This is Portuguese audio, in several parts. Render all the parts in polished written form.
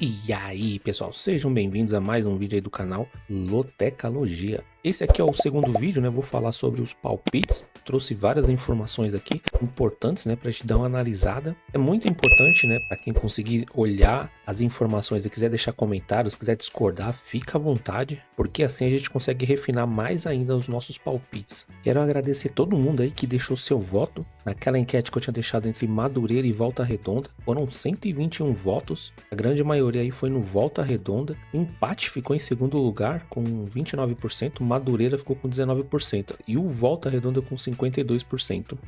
E aí pessoal, sejam bem-vindos a mais um vídeo aí do canal Lotecalogia. Esse aqui é o segundo vídeo, né? Vou falar sobre os palpites. Trouxe várias informações aqui importantes, né, pra gente dar uma analisada. É muito importante, né, para quem conseguir olhar as informações e quiser deixar comentários, quiser discordar, fica à vontade, porque assim a gente consegue refinar mais ainda os nossos palpites. Quero agradecer todo mundo aí que deixou seu voto naquela enquete que eu tinha deixado entre Madureira e Volta Redonda. Foram 121 votos, a grande maioria aí foi no Volta Redonda. O empate ficou em segundo lugar com 29%, Madureira ficou com 19% e o Volta Redonda com 52%.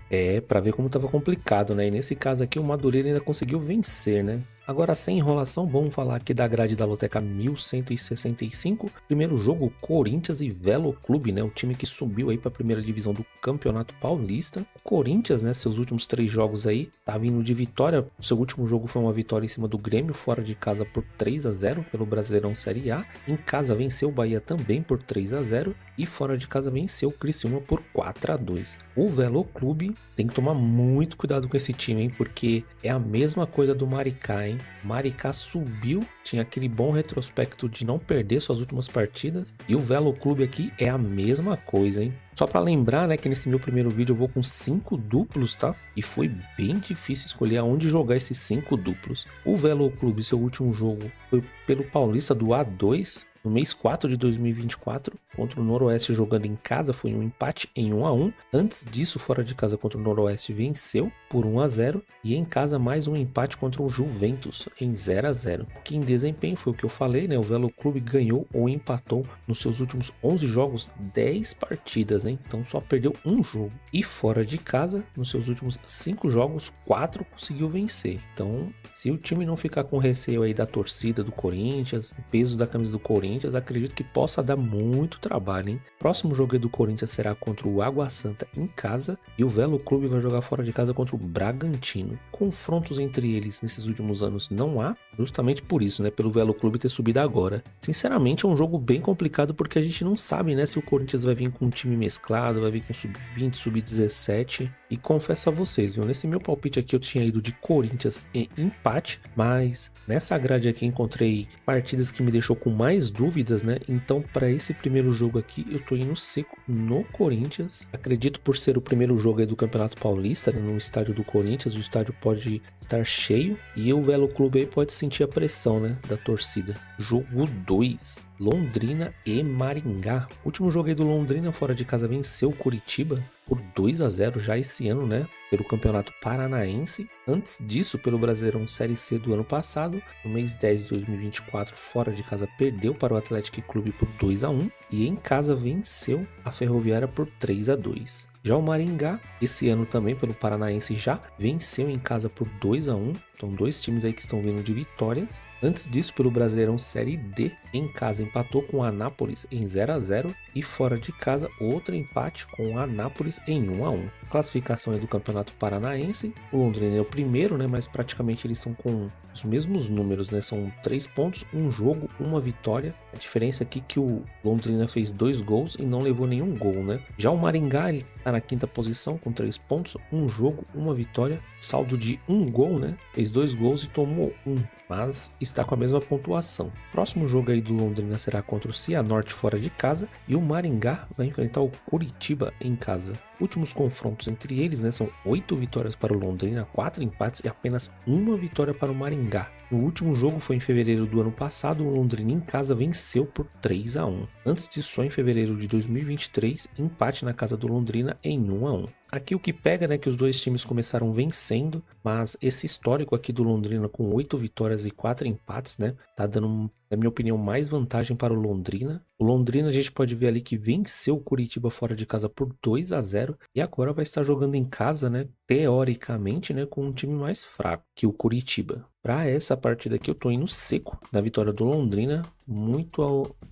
Pra ver como tava complicado, né? E nesse caso aqui o Madureira ainda conseguiu vencer, né? Agora, sem enrolação, vamos falar aqui da grade da Loteca 1165. Primeiro jogo, Corinthians e Velo Clube, né? O time que subiu aí para a primeira divisão do Campeonato Paulista. O Corinthians, né? Seus últimos 3 jogos aí, tá vindo de vitória. O seu último jogo foi uma vitória em cima do Grêmio, fora de casa por 3-0 pelo Brasileirão Série A. Em casa venceu o Bahia também por 3-0 e fora de casa venceu o Criciúma por 4-2. O Velo Clube tem que tomar muito cuidado com esse time, hein? Porque é a mesma coisa do Maricá, hein? Maricá subiu, tinha aquele bom retrospecto de não perder suas últimas partidas, e o Velo Clube aqui é a mesma coisa, hein? Só para lembrar, né, que nesse meu primeiro vídeo eu vou com 5 duplos, tá? E foi bem difícil escolher aonde jogar esses 5 duplos. O Velo Clube, seu último jogo, foi pelo Paulista do A2, no mês 4 de 2024, contra o Noroeste jogando em casa, foi um empate em 1-1. Antes disso, fora de casa contra o Noroeste, venceu por 1-0. E em casa, mais um empate contra o Juventus em 0-0. Que em desempenho foi o que eu falei, né? O Velo Clube ganhou ou empatou nos seus últimos 11 jogos, 10 partidas, hein? Então só perdeu um jogo. E fora de casa, nos seus últimos 5 jogos, 4 conseguiu vencer. Então, se o time não ficar com receio aí da torcida do Corinthians, peso da camisa do Corinthians, acredito que possa dar muito trabalho, hein? Próximo jogo do Corinthians será contra o Água Santa em casa e o Velo Clube vai jogar fora de casa contra o Bragantino. Confrontos entre eles nesses últimos anos não há, justamente por isso, né? Pelo Velo Clube ter subido agora. Sinceramente é um jogo bem complicado porque a gente não sabe, né? Se o Corinthians vai vir com um time mesclado, vai vir com sub-20, sub-17. E confesso a vocês, viu? Nesse meu palpite aqui eu tinha ido de Corinthians e empate, mas nessa grade aqui encontrei partidas que me deixou com mais dúvidas, né? Então, para esse primeiro jogo aqui, eu tô indo seco no Corinthians. Acredito por ser o primeiro jogo aí do Campeonato Paulista, né? No estádio do Corinthians, o estádio pode estar cheio e o Velo Clube aí pode sentir a pressão, né? Da torcida. Jogo 2. Londrina e Maringá. O último jogo aí do Londrina fora de casa venceu o Curitiba por 2-0 já esse ano, né? Pelo Campeonato Paranaense. Antes disso, pelo Brasileirão Série C do ano passado, no mês 10 de 2024, fora de casa perdeu para o Atlético Clube por 2-1 e em casa venceu a Ferroviária por 3-2. Já o Maringá, esse ano também pelo Paranaense, já venceu em casa por 2-1. Então, 2 times aí que estão vindo de vitórias. Antes disso, pelo Brasileirão Série D, em casa empatou com o Anápolis em 0-0 e fora de casa outro empate com o Anápolis em 1-1. Classificação aí do Campeonato Paranaense, o Londrina é o primeiro, né, mas praticamente eles estão com os mesmos números, né, são 3 pontos, um jogo, uma vitória. A diferença aqui é que o Londrina fez 2 gols e não levou nenhum gol, né. Já o Maringá, ele tá na 5ª posição com 3 pontos, um jogo, uma vitória, saldo de 1 gol, né, fez 2 gols e tomou 1, mas está com a mesma pontuação. Próximo jogo aí do Londrina será contra o Cianorte fora de casa e o Maringá vai enfrentar o Curitiba em casa. Últimos confrontos entre eles, né, são 8 vitórias para o Londrina, 4 empates e apenas 1 vitória para o Maringá. No último jogo foi em fevereiro do ano passado, o Londrina em casa venceu por 3-1. Antes disso, só em fevereiro de 2023, empate na casa do Londrina em 1-1. Aqui o que pega, né, que os 2 times começaram vencendo, mas esse histórico aqui do Londrina com 8 vitórias e 4 empates, né, tá dando, na minha opinião, mais vantagem para o Londrina. O Londrina a gente pode ver ali que venceu o Curitiba fora de casa por 2-0 e agora vai estar jogando em casa, né, teoricamente, né, com um time mais fraco que o Curitiba. Para essa partida aqui eu tô indo seco na vitória do Londrina.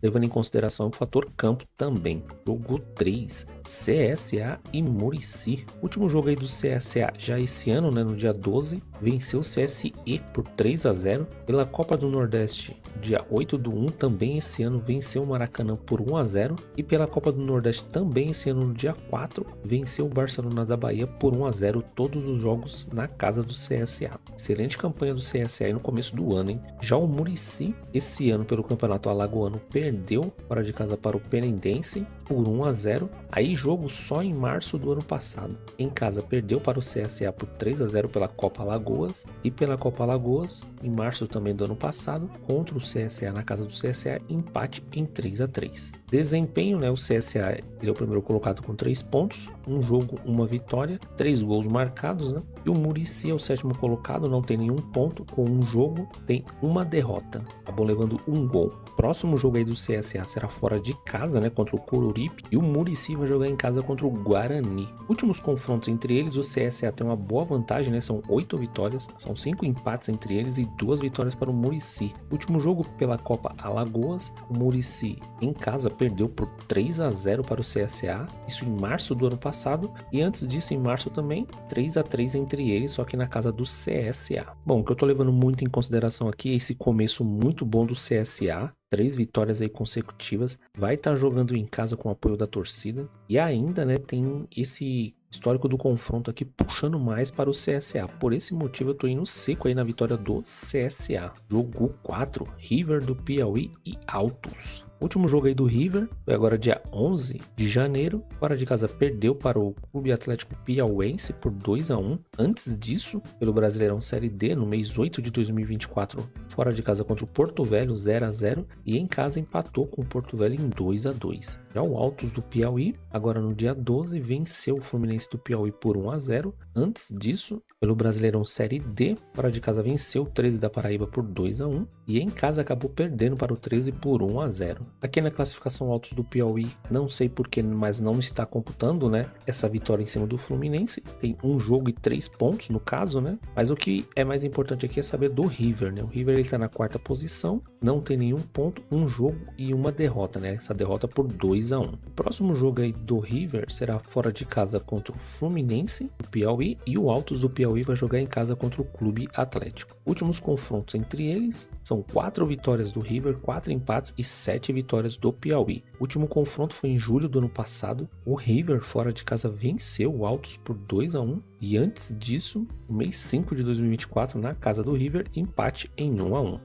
levando em consideração o fator campo também. Jogo 3, CSA e Muricy. Último jogo aí do CSA já esse ano, né, no dia 12, venceu o CSE por 3-0. Pela Copa do Nordeste, dia 8/1, também esse ano venceu o Maracanã por 1-0. E pela Copa do Nordeste também esse ano, no dia 4, venceu o Barcelona da Bahia por 1-0, todos os jogos na casa do CSA. Excelente campanha do CSA aí no começo do ano, hein? Já o Muricy, esse ano pelo Campeonato Alagoano, perdeu fora de casa para o Perendense por 1-0. Aí jogo só em março do ano passado. Em casa perdeu para o CSA por 3-0 pela Copa Alagoas. E pela Copa Alagoas, em março também do ano passado, contra o CSA na casa do CSA, empate em 3-3. Desempenho, né? O CSA ele é o primeiro colocado com 3 pontos, um jogo, uma vitória, 3 gols marcados, né? E o Muricy é o 7º colocado, não tem nenhum ponto, com um jogo, tem uma derrota. Acabou levando um gol. Próximo jogo aí do CSA será fora de casa, né? Contra o Coruripe. E o Muricy vai jogar em casa contra o Guarani. Últimos confrontos entre eles, o CSA tem uma boa vantagem, né? São 8 vitórias, são 5 empates entre eles e 2 vitórias para o Muricy. Último jogo pela Copa Alagoas, o Muricy em casa perdeu por 3-0 para o CSA, isso em março do ano passado, e antes disso em março também, 3-3 entre eles, só que na casa do CSA. Bom, o que eu tô levando muito em consideração aqui é esse começo muito bom do CSA, 3 vitórias aí consecutivas, vai estar jogando em casa com o apoio da torcida, e ainda, né, tem esse histórico do confronto aqui puxando mais para o CSA. Por esse motivo eu tô indo seco aí na vitória do CSA. Jogo 4, River do Piauí e Altos. Último jogo aí do River foi agora dia 11 de janeiro. Fora de casa perdeu para o Clube Atlético Piauiense por 2-1. Antes disso, pelo Brasileirão Série D, no mês 8 de 2024, fora de casa contra o Porto Velho 0-0 e em casa empatou com o Porto Velho em 2-2. Já o Altos do Piauí, agora no dia 12, venceu o Fluminense do Piauí por 1-0. Antes disso, pelo Brasileirão Série D, fora de casa venceu o 13 da Paraíba por 2-1 e em casa acabou perdendo para o 13 por 1-0. Aqui na classificação Altos do Piauí, não sei porquê, mas não está computando, né, essa vitória em cima do Fluminense. Tem um jogo e 3 pontos no caso, né? Mas o que é mais importante aqui é saber do River, né? O River ele está na 4ª posição, não tem nenhum ponto, um jogo e uma derrota, né? Essa derrota por 2-1. O próximo jogo aí do River será fora de casa contra o Fluminense do Piauí e o Altos do Piauí vai jogar em casa contra o Clube Atlético. Últimos confrontos entre eles são 4 vitórias do River, 4 empates e 7 vitórias do Piauí. O último confronto foi em julho do ano passado. O River fora de casa venceu o Altos por 2-1 e antes disso, no mês 5 de 2024, na casa do River, empate em 1-1.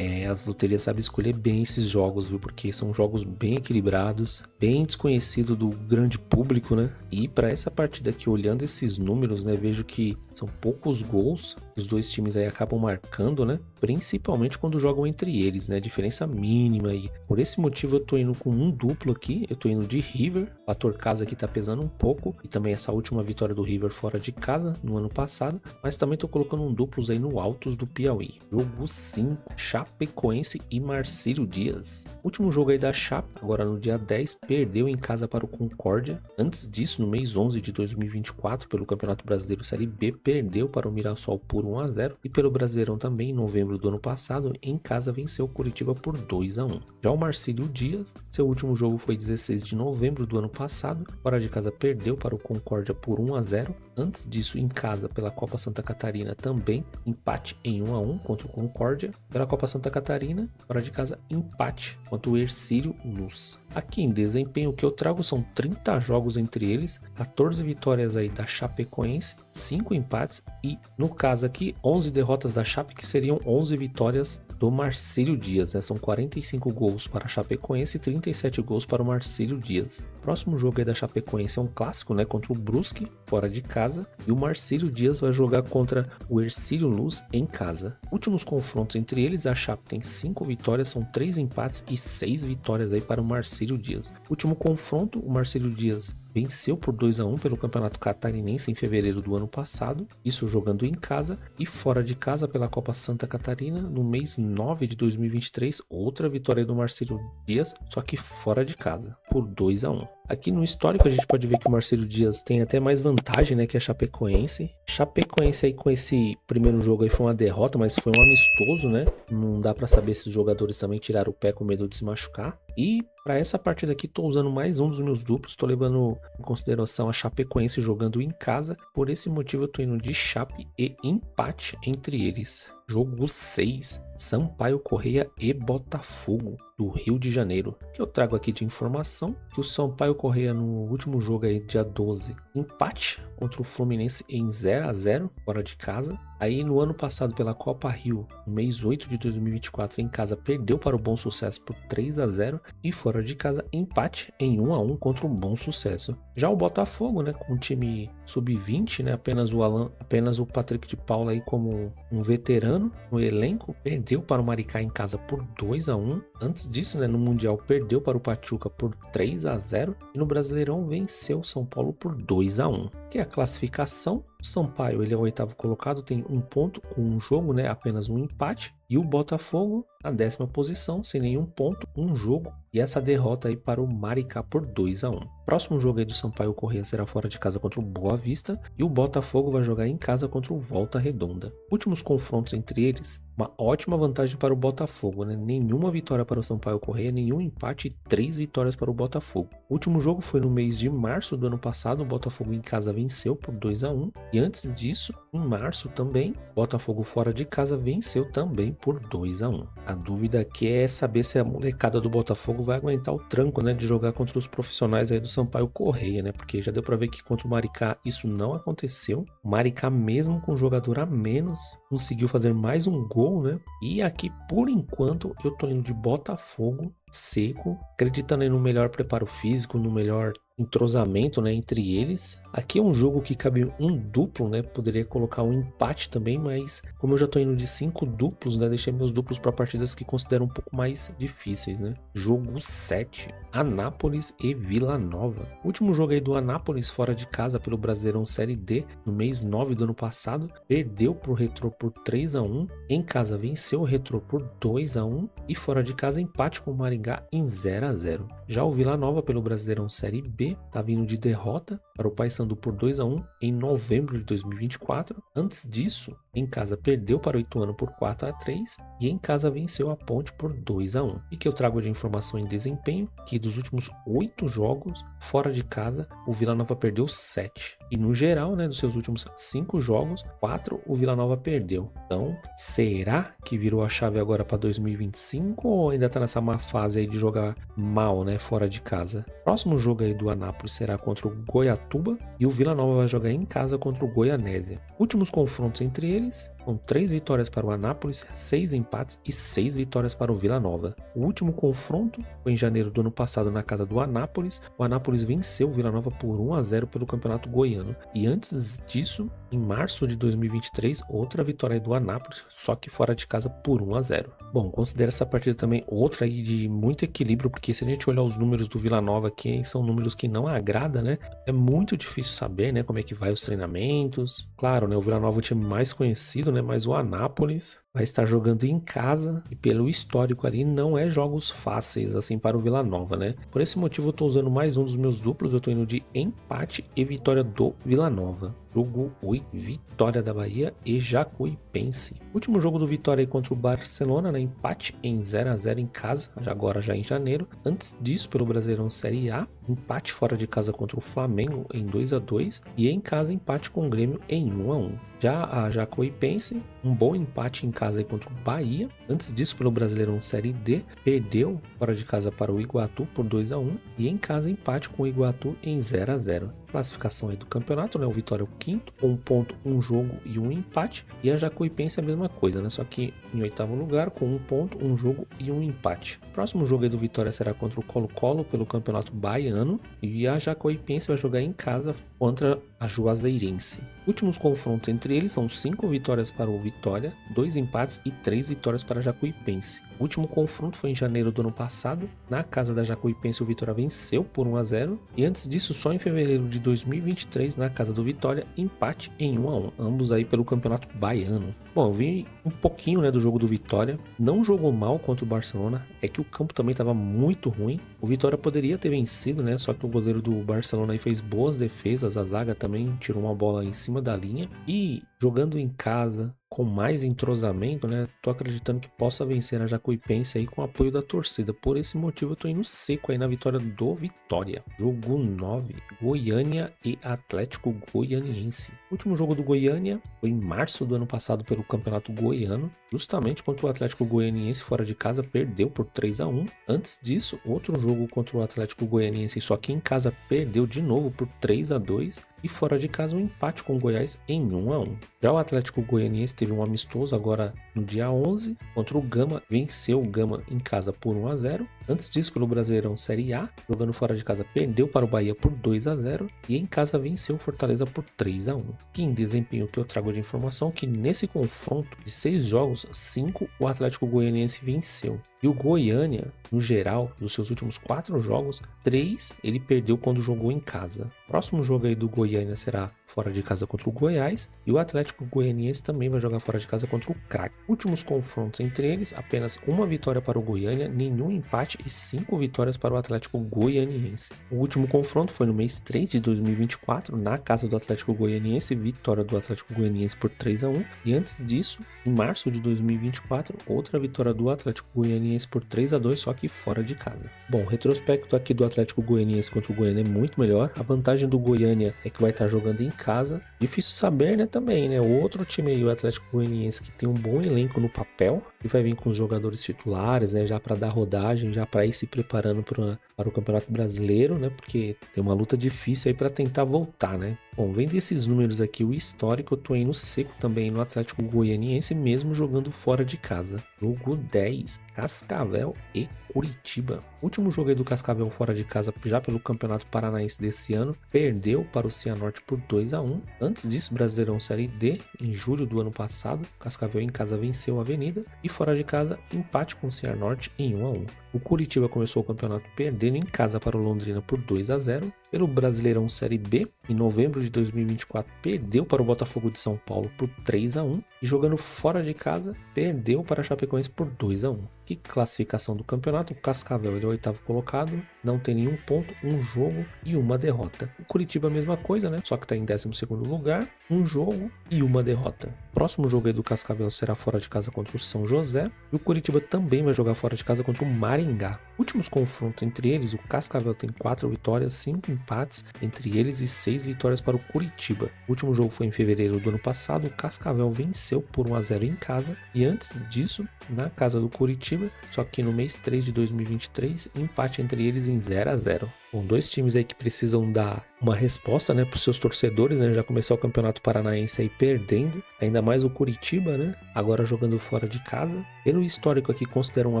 As loterias sabem escolher bem esses jogos, viu? Porque são jogos bem equilibrados, bem desconhecidos do grande público, né? E para essa partida aqui, olhando esses números, né, vejo que são poucos gols, os dois times aí acabam marcando, né? Principalmente quando jogam entre eles, né? Diferença mínima aí. Por esse motivo eu tô indo com um duplo aqui, eu tô indo de River, o fator casa aqui tá pesando um pouco, e também essa última vitória do River fora de casa no ano passado, mas também tô colocando um duplos aí no Altos do Piauí. Jogo 5, Chapecoense e Marcílio Dias. Último jogo aí da Chape, agora no dia 10, perdeu em casa para o Concórdia. Antes disso, no mês 11 de 2024, pelo Campeonato Brasileiro Série B, perdeu para o Mirassol por 1-0 e pelo Brasileirão também, em novembro do ano passado, em casa venceu o Curitiba por 2-1. Já o Marcílio Dias, seu último jogo foi 16 de novembro do ano passado, fora de casa perdeu para o Concórdia por 1-0. Antes disso, em casa, pela Copa Santa Catarina também, empate em 1-1 contra o Concórdia. Pela Copa Santa Catarina, fora de casa, empate contra o Hercílio Luz. Aqui em desempenho, o que eu trago são 30 jogos entre eles, 14 vitórias aí da Chapecoense, 5 empates e, no caso aqui, 11 derrotas da Chape, que seriam 11 vitórias do Marcílio Dias, né? São 45 gols para a Chapecoense e 37 gols para o Marcílio Dias. Próximo jogo aí da Chapecoense é um clássico, né? Contra o Brusque, fora de casa, e o Marcílio Dias vai jogar contra o Hercílio Luz em casa. Últimos confrontos entre eles, a Chape tem 5 vitórias, são 3 empates e 6 vitórias aí para o Marcílio Dias. Último confronto, o Marcílio Dias venceu por 2-1 pelo Campeonato Catarinense em fevereiro do ano passado, isso jogando em casa, e fora de casa pela Copa Santa Catarina no mês 9 de 2023, outra vitória do Marcílio Dias, só que fora de casa, por 2-1. Aqui no histórico a gente pode ver que o Marcelo Dias tem até mais vantagem, né, que a Chapecoense. Chapecoense aí com esse primeiro jogo aí foi uma derrota, mas foi um amistoso, né? Não dá pra saber se os jogadores também tiraram o pé com medo de se machucar. E para essa partida aqui tô usando mais um dos meus duplos, tô levando em consideração a Chapecoense jogando em casa. Por esse motivo eu tô indo de Chape e empate entre eles. Jogo 6, Sampaio Corrêa e Botafogo, do Rio de Janeiro. O que eu trago aqui de informação, que o Sampaio Corrêa no último jogo aí, dia 12, empate contra o Fluminense em 0-0, fora de casa. Aí no ano passado pela Copa Rio, no mês 8 de 2024, em casa perdeu para o Bom Sucesso por 3-0 e fora de casa empate em 1-1 contra o Bom Sucesso. Já o Botafogo, né, com o time sub-20, né, apenas o Alan, apenas o Patrick de Paula aí como um veterano no elenco, perdeu para o Maricá em casa por 2-1. Antes disso, né, no Mundial perdeu para o Pachuca por 3-0 e no Brasileirão venceu o São Paulo por 2-1. Que é a classificação. O Sampaio, ele é o 8º colocado, tem 1 ponto com um jogo, né, apenas um empate. E o Botafogo na 10ª posição, sem nenhum ponto, um jogo. E essa derrota aí para o Maricá por 2-1. Próximo jogo aí do Sampaio Corrêa será fora de casa contra o Boa Vista. E o Botafogo vai jogar em casa contra o Volta Redonda. Últimos confrontos entre eles, uma ótima vantagem para o Botafogo, né? Nenhuma vitória para o Sampaio Corrêa, nenhum empate e 3 vitórias para o Botafogo. O último jogo foi no mês de março do ano passado, o Botafogo em casa venceu por 2-1. E antes disso, em março também, o Botafogo fora de casa venceu também por 2-1. A dúvida aqui é saber se a molecada do Botafogo vai aguentar o tranco, né, de jogar contra os profissionais aí do Sampaio Corrêa, né? Porque já deu para ver que contra o Maricá isso não aconteceu. O Maricá, mesmo com um jogador a menos, conseguiu fazer mais um gol, né? E aqui, por enquanto, eu tô indo de Botafogo seco, acreditando aí no melhor preparo físico, no melhor entrosamento, né, entre eles. Aqui é um jogo que cabe um duplo, né? Poderia colocar um empate também, mas como eu já tô indo de 5 duplos, né, deixei meus duplos para partidas que considero um pouco mais difíceis, né? Jogo 7, Anápolis e Vila Nova. O último jogo aí do Anápolis fora de casa pelo Brasileirão Série D, no mês 9 do ano passado, perdeu pro Retrô por 3-1, em casa venceu o Retrô por 2-1 e fora de casa empate com o Maringá em 0-0. Já o Vila Nova pelo Brasileirão Série B tá vindo de derrota para o Paysandu por 2-1 em novembro de 2024. Antes disso, em casa perdeu para o Ituano por 4-3 e em casa venceu a Ponte por 2-1. E que eu trago de informação em desempenho, que dos últimos 8 jogos fora de casa, o Vila Nova perdeu 7. E no geral, né, dos seus últimos 5 jogos, 4 o Vila Nova perdeu. Então, será que virou a chave agora para 2025 ou ainda tá nessa má fase aí de jogar mal, né, fora de casa? Próximo jogo aí do Anápolis será contra o Goiatuba e o Vila Nova vai jogar em casa contra o Goianésia. Últimos confrontos entre eles são 3 vitórias para o Anápolis, 6 empates e 6 vitórias para o Vila Nova. O último confronto foi em janeiro do ano passado na casa do Anápolis. O Anápolis venceu o Vila Nova por 1-0 pelo Campeonato Goiano. E antes disso, em março de 2023, outra vitória do Anápolis, só que fora de casa por 1-0. Bom, considero essa partida também outra aí de muito equilíbrio, porque se a gente olhar os números do Vila Nova aqui, são números que não agrada, né? É muito difícil saber, né, como é que vai os treinamentos. Claro, né, o Vila Nova é o time mais conhecido, né, mas o Anápolis vai estar jogando em casa e pelo histórico ali não é jogos fáceis assim para o Vila Nova, né? Por esse motivo eu tô usando mais um dos meus duplos, eu tô indo de empate e vitória do Vila Nova. Jogo 8, vitória da Bahia e Jacuipense. Último jogo do Vitória aí contra o Barcelona, né? Empate em 0-0 em casa, agora já em janeiro. Antes disso, pelo Brasileirão Série A, empate fora de casa contra o Flamengo em 2-2 e em casa empate com o Grêmio em 1-1. Já a Jacuipense, um bom empate em casa aí contra o Bahia. Antes disso, pelo Brasileirão Série D, perdeu fora de casa para o Iguatu por 2-1 e em casa empate com o Iguatu em 0-0. Classificação aí do campeonato, né? O Vitória é o 5º, 1 ponto, 1 jogo e 1 empate. E a Jacuipense é a mesma coisa, né? Só que em 8º lugar, com 1 ponto, 1 jogo e 1 empate. Próximo jogo aí do Vitória será contra o Colo-Colo pelo Campeonato Baiano. E a Jacuipense vai jogar em casa contra a Juazeirense. Últimos confrontos entre eles são 5 vitórias para o Vitória, 2 empates e 3 vitórias para a Jacuipense. O último confronto foi em janeiro do ano passado. Na casa da Jacuipense, o Vitória venceu por 1-0. E antes disso, só em fevereiro de 2023, na casa do Vitória, empate em 1-1. Ambos aí pelo Campeonato Baiano. Bom, eu vi um pouquinho, né, do jogo do Vitória. Não jogou mal contra o Barcelona. É que o campo também estava muito ruim. O Vitória poderia ter vencido, né? Só que o goleiro do Barcelona aí fez boas defesas. A zaga também tirou uma bola em cima da linha. E jogando em casa, com mais entrosamento, né? Tô acreditando que possa vencer a Jacuipense aí com o apoio da torcida. Por esse motivo eu tô indo seco aí na vitória do Vitória. Jogo 9, Goiânia e Atlético Goianiense. O último jogo do Goiânia foi em março do ano passado pelo Campeonato Goiano, justamente contra o Atlético Goianiense fora de casa, perdeu por 3-1. Antes disso, outro jogo contra o Atlético Goianiense, só que em casa perdeu de novo por 3-2. E fora de casa um empate com o Goiás em 1-1. Já o Atlético Goianiense teve um amistoso agora no dia 11 contra o Gama, venceu o Gama em casa por 1-0. Antes disso, pelo Brasileirão Série A, jogando fora de casa, perdeu para o Bahia por 2-0 e em casa venceu o Fortaleza por 3-1. Que em desempenho que eu trago de informação que nesse confronto de 6 jogos, 5 o Atlético Goianiense venceu. E o Goiânia, no geral, dos seus últimos 4 jogos, 3 ele perdeu quando jogou em casa. O próximo jogo aí do Goiânia será fora de casa contra o Goiás e o Atlético Goianiense também vai jogar fora de casa contra o Crack. Últimos confrontos entre eles, apenas uma vitória para o Goiânia, nenhum empate e 5 vitórias para o Atlético Goianiense. O último confronto foi no mês 3 de 2024, na casa do Atlético Goianiense, vitória do Atlético Goianiense por 3-1. E antes disso, em março de 2024, outra vitória do Atlético Goianiense por 3-2, só que fora de casa. Bom, o retrospecto aqui do Atlético Goianiense contra o Goiânia é muito melhor. A vantagem do Goiânia é que vai estar jogando em casa. Difícil saber, né, também, né? O outro time aí, o Atlético Goianiense, que tem um bom elenco no papel e vai vir com os jogadores titulares, né, já para dar rodagem, já para ir se preparando para o Campeonato Brasileiro, né? Porque tem uma luta difícil aí para tentar voltar, né? Bom, vendo esses números aqui, o histórico, eu tô indo seco também no Atlético Goianiense, mesmo jogando fora de casa. Jogo 10, Cascavel e Curitiba. O último jogo aí do Cascavel fora de casa, já pelo Campeonato Paranaense desse ano, perdeu para o Cianorte por 2-1. Antes disso, Brasileirão Série D, em julho do ano passado, Cascavel em casa venceu a Avenida e fora de casa, empate com o Cianorte em 1-1. O Curitiba começou o campeonato perdendo em casa para o Londrina por 2-0. Pelo Brasileirão Série B, em novembro de 2024, perdeu para o Botafogo de São Paulo por 3-1 e jogando fora de casa, perdeu para a Chapecoense por 2-1. Que classificação do campeonato, o Cascavel ele é o 8º colocado, não tem nenhum ponto, um jogo e uma derrota. O Curitiba a mesma coisa, né? Só que está em 12º lugar, um jogo e uma derrota. O próximo jogo aí do Cascavel será fora de casa contra o São José e o Curitiba também vai jogar fora de casa contra o Maringá. Últimos confrontos entre eles, o Cascavel tem 4 vitórias, 5 empates entre eles e 6 vitórias para o Curitiba. O último jogo foi em fevereiro do ano passado, o Cascavel venceu por 1-0 em casa e antes disso, na casa do Curitiba, só que no mês 3 de 2023, empate entre eles em 0-0. Bom, 2 times aí que precisam dar uma resposta, né, para os seus torcedores, né, já começou o Campeonato Paranaense aí perdendo, ainda mais o Curitiba, né, agora jogando fora de casa. Pelo histórico aqui, considero uma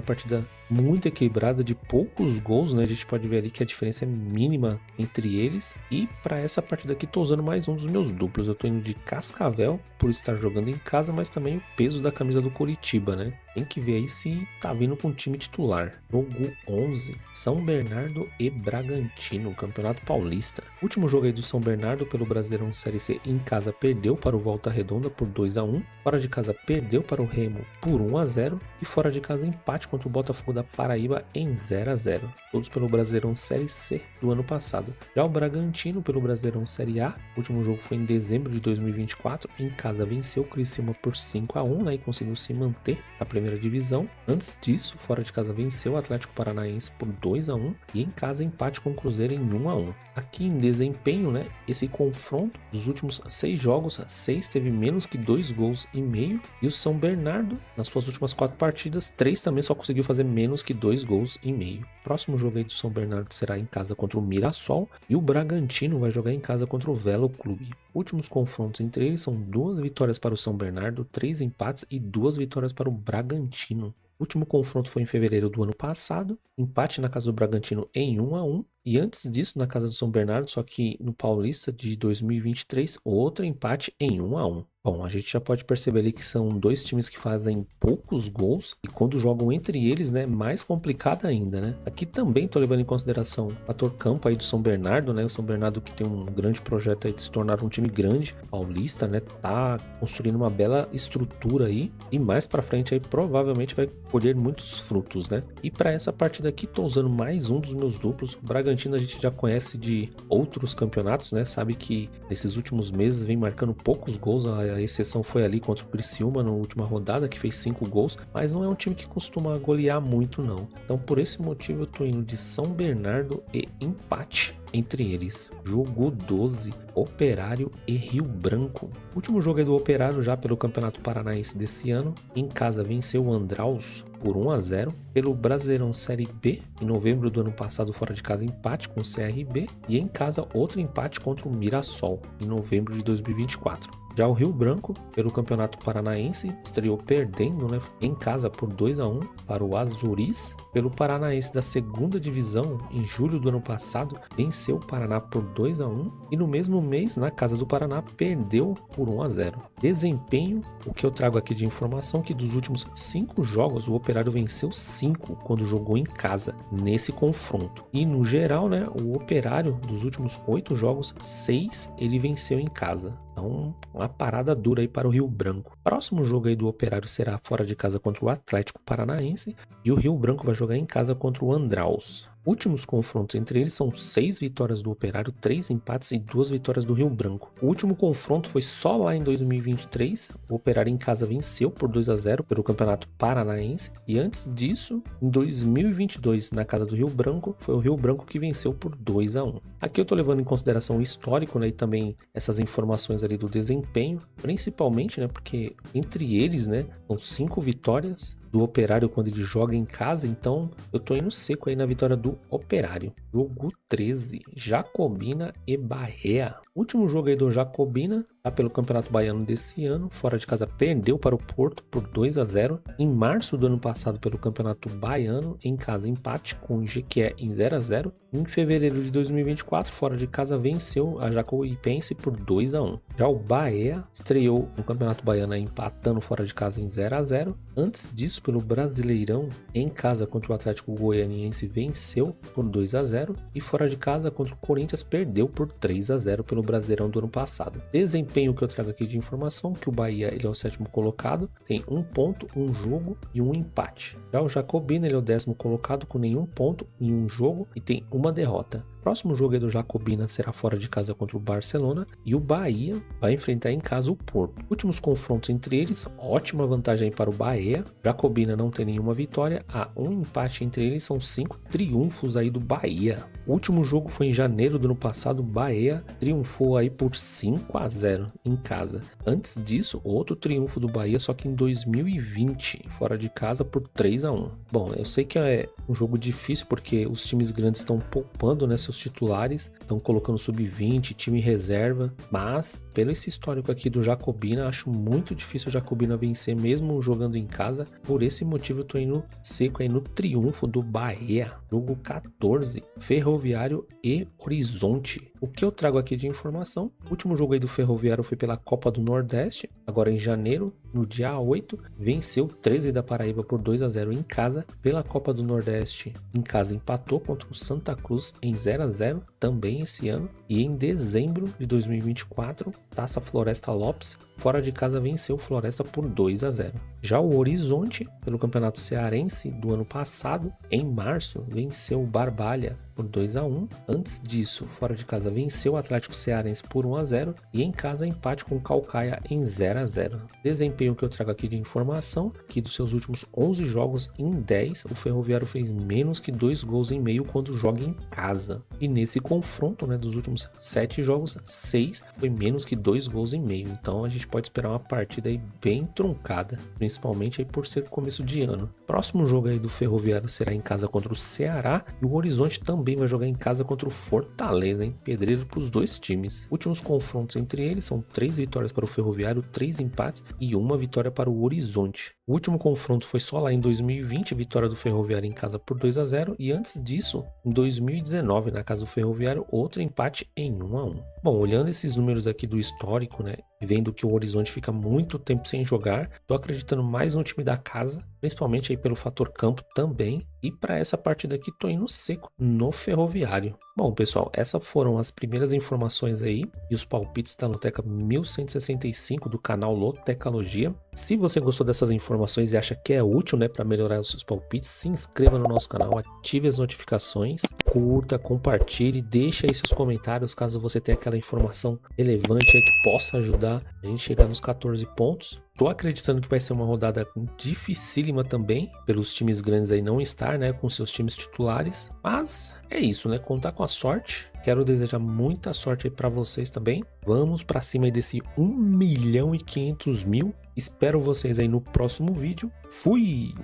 partida muito equilibrada, de poucos gols, né, a gente pode ver ali que a diferença é mínima entre eles. E para essa partida aqui, tô usando mais um dos meus duplos, eu tô indo de Cascavel, por estar jogando em casa, mas também o peso da camisa do Curitiba, né. Tem que ver aí se tá vindo com o time titular. Jogo 11, São Bernardo e Bragantino, Campeonato Paulista. O último jogo aí do São Bernardo pelo Brasileirão Série C em casa perdeu para o Volta Redonda por 2-1. Fora de casa perdeu para o Remo por 1-0. E fora de casa empate contra o Botafogo da Paraíba em 0-0. Todos pelo Brasileirão Série C do ano passado. Já o Bragantino pelo Brasileirão Série A. O último jogo foi em dezembro de 2024. Em casa venceu o Criciúma por 5-1, né, e conseguiu se manter na primeira divisão. Antes disso, fora de casa venceu o Atlético Paranaense por 2-1 e em casa empate com o Cruzeiro em 1-1. Aqui em desempenho, né, esse confronto dos últimos 6 jogos, 6 teve menos que 2 gols e meio e o São Bernardo, nas suas últimas 4 partidas, 3 também só conseguiu fazer menos que 2 gols e meio. Próximo jogo aí do São Bernardo será em casa contra o Mirassol e o Bragantino vai jogar em casa contra o Velo Clube. Últimos confrontos entre eles são 2 vitórias para o São Bernardo, 3 empates e 2 vitórias para o Bragantino. O último confronto foi em fevereiro do ano passado, empate na casa do Bragantino em 1-1 E antes disso, na casa do São Bernardo, só que no Paulista de 2023, outro empate em 1-1. Bom, a gente já pode perceber ali que são dois times que fazem poucos gols e quando jogam entre eles, né, mais complicado ainda, né? Aqui também tô levando em consideração o fator campo aí do São Bernardo, né? O São Bernardo que tem um grande projeto aí de se tornar um time grande, paulista, né? Tá construindo uma bela estrutura aí e mais pra frente aí provavelmente vai colher muitos frutos, né? E pra essa partida aqui tô usando mais um dos meus duplos. O Bragantino a gente já conhece de outros campeonatos, né? Sabe que nesses últimos meses vem marcando poucos gols, a exceção foi ali contra o Criciúma na última rodada, que fez 5 gols, mas não é um time que costuma golear muito não. Então por esse motivo eu tô indo de São Bernardo e empate entre eles. Jogo 12, Operário e Rio Branco. O último jogo é do Operário já pelo Campeonato Paranaense desse ano. Em casa venceu o Andraus por 1-0. Pelo Brasileirão Série B, em novembro do ano passado, fora de casa, empate com o CRB. E em casa, outro empate contra o Mirassol, em novembro de 2024. Já o Rio Branco, pelo Campeonato Paranaense, estreou perdendo, né, em casa por 2-1 para o Azuris. Pelo Paranaense da segunda divisão, em julho do ano passado, venceu o Paraná por 2-1 e no mesmo mês, na casa do Paraná, perdeu por 1-0. Desempenho, o que eu trago aqui de informação, que dos últimos 5 jogos, o Operário venceu 5 quando jogou em casa, nesse confronto. E no geral, né, o Operário, dos últimos 8 jogos, 6 ele venceu em casa. Então, uma parada dura aí para o Rio Branco. Próximo jogo aí do Operário será fora de casa contra o Atlético Paranaense e o Rio Branco vai jogar em casa contra o Andraus. Últimos confrontos entre eles são 6 vitórias do Operário, 3 empates e 2 vitórias do Rio Branco. O último confronto foi só lá em 2023, o Operário em casa venceu por 2-0 pelo Campeonato Paranaense e antes disso, em 2022, na casa do Rio Branco, foi o Rio Branco que venceu por 2-1. Aqui eu tô levando em consideração o histórico, né, e também essas informações ali do desempenho, principalmente, né, porque entre eles, né, são 5 vitórias do Operário quando ele joga em casa, então eu tô indo seco aí na vitória do Operário. Jogo 13, Jacobina e Bahia. Último jogo aí do Jacobina, tá pelo Campeonato Baiano desse ano, fora de casa perdeu para o Porto por 2-0. Em março do ano passado pelo Campeonato Baiano, em casa empate com o Jequié em 0-0. Em fevereiro de 2024, fora de casa venceu a Jacuipense por 2-1. Já o Bahia estreou no Campeonato Baiano empatando fora de casa em 0-0. Antes disso, pelo Brasileirão, em casa contra o Atlético Goianiense venceu por 2-0 e fora de casa contra o Corinthians perdeu por 3-0 pelo Brasileirão do ano passado. Desempenho que eu trago aqui de informação, que o Bahia ele é o 7º colocado, tem 1 ponto, 1 jogo e 1 empate. Já o Jacobina ele é o 10º colocado com nenhum ponto em 1 jogo e tem 1 derrota. Próximo jogo do Jacobina será fora de casa contra o Barcelona e o Bahia vai enfrentar em casa o Porto. Últimos confrontos entre eles, ótima vantagem para o Bahia. Jacobina não tem nenhuma vitória, há 1 empate entre eles, são 5 triunfos aí do Bahia. O último jogo foi em janeiro do ano passado, o Bahia triunfou aí por 5-0 em casa. Antes disso, outro triunfo do Bahia, só que em 2020, fora de casa por 3-1. Bom, eu sei que é um jogo difícil porque os times grandes estão poupando, né, seus titulares, estão colocando sub-20, time reserva, mas pelo esse histórico aqui do Jacobina, acho muito difícil o Jacobina vencer mesmo jogando em casa. Por esse motivo eu tô indo seco aí no triunfo do Bahia. Jogo 14, Ferroviário e Horizonte. O que eu trago aqui de informação, o último jogo aí do Ferroviário foi pela Copa do Nordeste, agora em janeiro, no dia 8, venceu 13 da Paraíba por 2-0 em casa. Pela Copa do Nordeste, em casa empatou contra o Santa Cruz em 0-0, também esse ano. E em dezembro de 2024, Taça Floresta Lopes, fora de casa venceu o Floresta por 2-0. Já o Horizonte, pelo Campeonato Cearense do ano passado, em março, venceu o Barbalha por 2-1. Antes disso, fora de casa venceu o Atlético Cearense por 1-0 e em casa empate com o Caucaia em 0-0. Desempenho que eu trago aqui de informação, que dos seus últimos 11 jogos em 10, o Ferroviário fez menos que 2 gols e meio quando joga em casa. E nesse confronto, né, dos últimos 7 jogos, 6 foi menos que 2 gols e meio. Então a gente pode esperar uma partida aí bem truncada, principalmente aí por ser começo de ano. Próximo jogo aí do Ferroviário será em casa contra o Ceará e o Horizonte também vai jogar em casa contra o Fortaleza, hein? Pedreiro para os dois times. Últimos confrontos entre eles são 3 vitórias para o Ferroviário, 3 empates e 1 vitória para o Horizonte. O último confronto foi só lá em 2020, vitória do Ferroviário em casa por 2-0 e antes disso, em 2019, na casa do Ferroviário, outro empate em 1-1. Bom, olhando esses números aqui do histórico, né, vendo que o Horizonte fica muito tempo sem jogar, tô acreditando mais no time da casa, principalmente aí pelo fator campo também, e para essa partida aqui tô indo seco no Ferroviário. Bom, pessoal, essas foram as primeiras informações aí e os palpites da Loteca 1165 do canal Lotecalogia. Se você gostou dessas informações e acha que é útil, né, para melhorar os seus palpites, se inscreva no nosso canal, ative as notificações, curta, compartilhe, deixe aí seus comentários caso você tenha aquela informação relevante aí que possa ajudar a gente chegar nos 14 pontos. Tô acreditando que vai ser uma rodada dificílima também, pelos times grandes aí não estar, né, com seus times titulares, mas é isso, né, contar com a sorte. Quero desejar muita sorte aí para vocês também. Vamos para cima aí desse 1.500.000. Espero vocês aí no próximo vídeo. Fui!